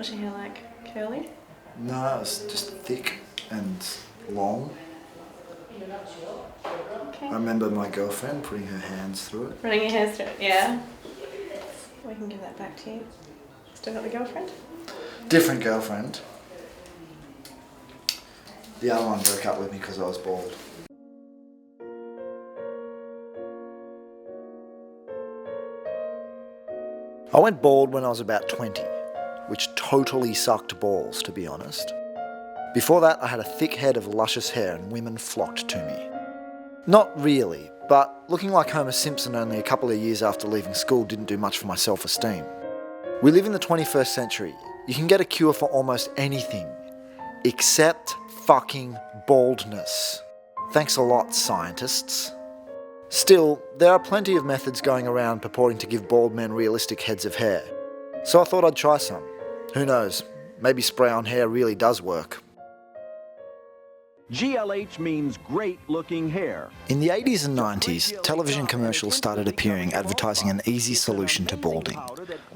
What's your hair like? Curly? No, it's just thick and long. Okay. I remember my girlfriend putting her hands through it. Running your hair through it, yeah. We can give that back to you. Still got the girlfriend? Different girlfriend. The other one broke up with me because I was bald. I went bald when I was about 20, which totally sucked balls, to be honest. Before that, I had a thick head of luscious hair and women flocked to me. Not really, but looking like Homer Simpson only a couple of years after leaving school didn't do much for my self-esteem. We live in the 21st century. You can get a cure for almost anything, except fucking baldness. Thanks a lot, scientists. Still, there are plenty of methods going around purporting to give bald men realistic heads of hair. So I thought I'd try some. Who knows, maybe spray on hair really does work. GLH means great looking hair. In the 80s and 90s, television commercials started appearing advertising an easy solution to balding.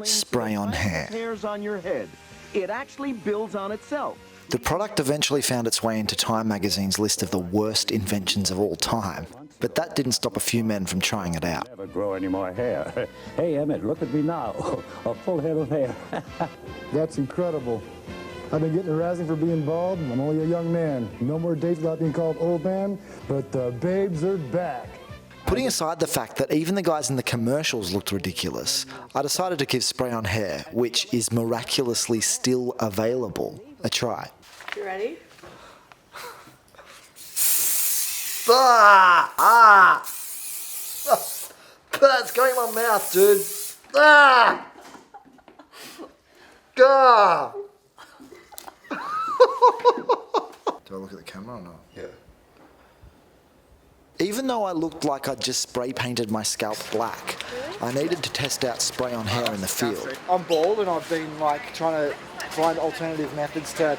Spray on hair. Hairs on your head. It actually builds on itself. The product eventually found its way into Time magazine's list of the worst inventions of all time, but that didn't stop a few men from trying it out. Never grow any more hair. Hey, Emmett, look at me now. A full head of hair. That's incredible. I've been getting harassing for being bald. I'm only a young man. No more dates without being called old man, but the babes are back. Putting aside the fact that even the guys in the commercials looked ridiculous, I decided to give spray on hair, which is miraculously still available, a try. You ready? It's going in my mouth, dude. Do I look at the camera or not? Yeah. Even though I looked like I'd just spray painted my scalp black, I needed to test out spray on hair in the field. I'm bald and I've been trying to find alternative methods to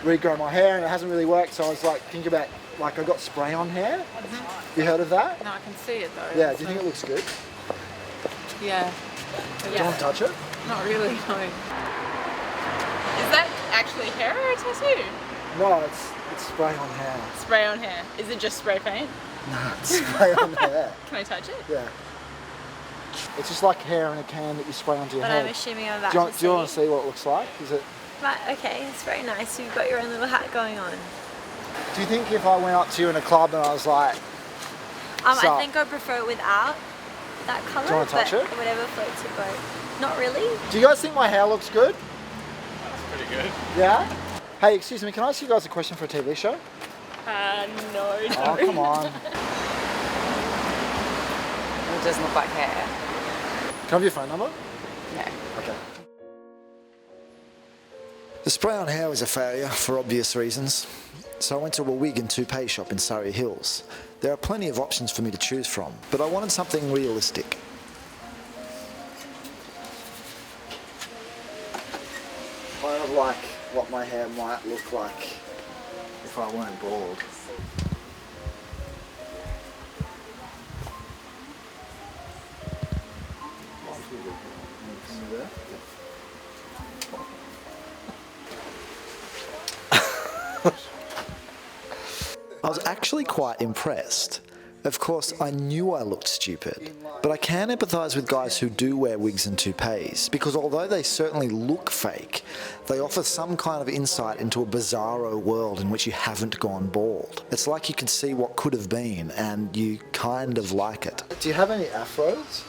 regrow my hair and it hasn't really worked, so I was thinking about I got spray on hair. Mm-hmm. You heard of that? No, I can see it though. Yeah, do you think it looks good? Yeah. Do you want to touch it? Not really, no. Is that actually hair or a tattoo? No, it's spray on hair. Spray on hair. Is it just spray paint? No, it's spray on hair. Can I touch it? Yeah. It's just like hair in a can that you spray onto your head. But I'm assuming I'm about do you to want to see what it looks like? Is it? Right, okay, it's very nice. You've got your own little hat going on. Do you think if I went up to you in a club and I was like... I think I prefer it without that colour. Do you want to touch it? Whatever floats your boat. Not really. Do you guys think my hair looks good? That's pretty good. Yeah? Hey, excuse me, can I ask you guys a question for a TV show? No. Oh, come on. It doesn't look like hair. Can I have your phone number? No. Okay. The spray on hair was a failure for obvious reasons, so I went to a wig and toupee shop in Surrey Hills. There are plenty of options for me to choose from, but I wanted something realistic. Kind of like what my hair might look like if I weren't bald. I was actually quite impressed. Of course, I knew I looked stupid, but I can empathise with guys who do wear wigs and toupees, because although they certainly look fake, they offer some kind of insight into a bizarro world in which you haven't gone bald. It's like you can see what could have been, and you kind of like it. Do you have any afros?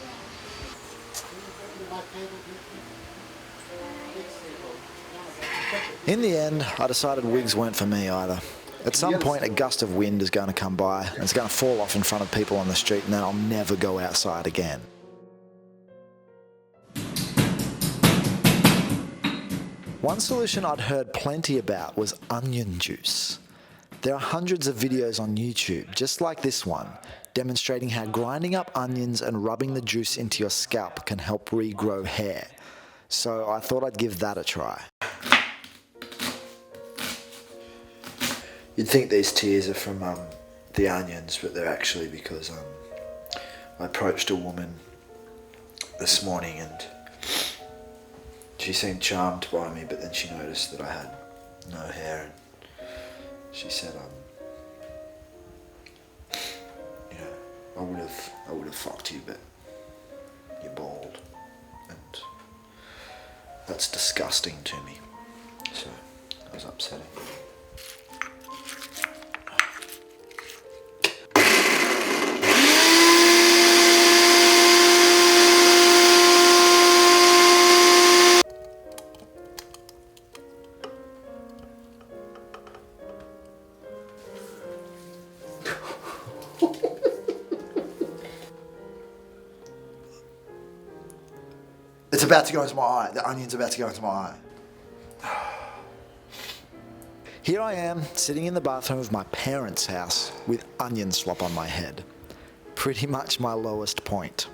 In the end, I decided wigs weren't for me either. At some point, a gust of wind is going to come by, and it's going to fall off in front of people on the street, and then I'll never go outside again. One solution I'd heard plenty about was onion juice. There are hundreds of videos on YouTube, just like this one, demonstrating how grinding up onions and rubbing the juice into your scalp can help regrow hair. So I thought I'd give that a try. You'd think these tears are from the onions, but they're actually because I approached a woman this morning and She seemed charmed by me, but then she noticed that I had no hair, and she said, you know, I would have fucked you, but you're bald, and that's disgusting to me. So that was upsetting. It's about to go into my eye. The onion's about to go into my eye. Here I am, sitting in the bathroom of my parents' house with onion slop on my head. Pretty much my lowest point.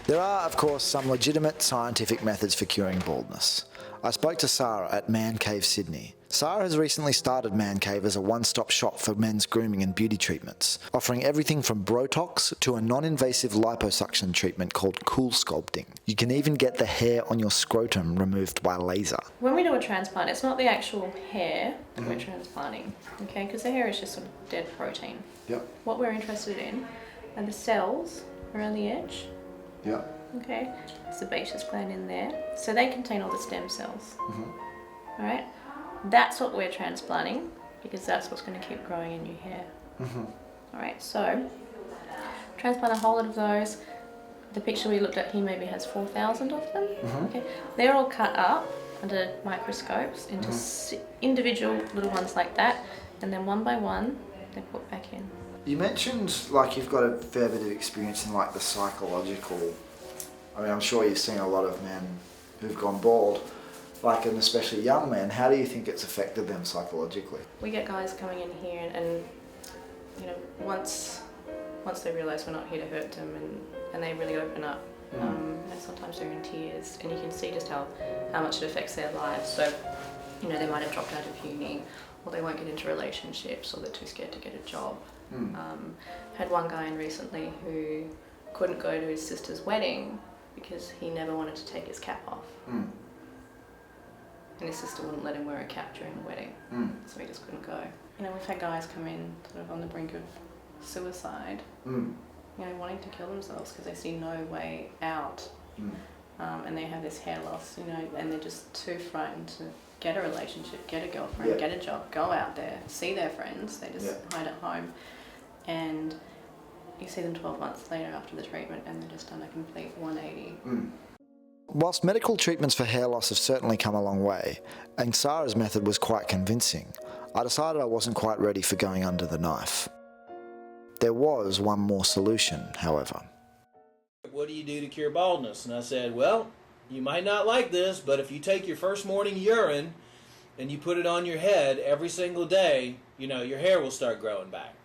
There are, of course, some legitimate scientific methods for curing baldness. I spoke to Sarah at Man Cave Sydney. Sarah has recently started Man Cave as a one-stop shop for men's grooming and beauty treatments, offering everything from Botox to a non-invasive liposuction treatment called cool sculpting. You can even get the hair on your scrotum removed by laser. When we do a transplant, it's not the actual hair that we're transplanting, okay? Because the hair is just sort of dead protein. Yep. What we're interested in are the cells around the edge. Yep. Okay, sebaceous gland in there, so they contain all the stem cells. All right, that's what we're transplanting because that's what's going to keep growing in your hair. All right, so transplant a whole lot of those. The picture we looked at here maybe has 4,000 of them. Okay, they're all cut up under microscopes into individual little ones like that, and then one by one they're put back in. You mentioned like you've got a fair bit of experience in like the psychological. I mean, I'm sure you've seen a lot of men who've gone bald, like, and especially young men. How do you think it's affected them psychologically? We get guys coming in here and you know, once they realise we're not here to hurt them and they really open up, and sometimes they're in tears, and you can see just how much it affects their lives. So, you know, they might have dropped out of uni, or they won't get into relationships, or they're too scared to get a job. Had one guy in recently who couldn't go to his sister's wedding because he never wanted to take his cap off. And his sister wouldn't let him wear a cap during the wedding, so he just couldn't go. You know, we've had guys come in sort of on the brink of suicide, you know, wanting to kill themselves because they see no way out. And they have this hair loss, you know, and they're just too frightened to get a relationship, get a girlfriend, get a job, go out there, see their friends. They just hide at home. And you see them 12 months later after the treatment and they're just done a complete 180. Whilst medical treatments for hair loss have certainly come a long way, and Sarah's method was quite convincing, I decided I wasn't quite ready for going under the knife. There was one more solution, however. What do you do to cure baldness? And I said, well, you might not like this, but if you take your first morning urine and you put it on your head every single day, you know, your hair will start growing back.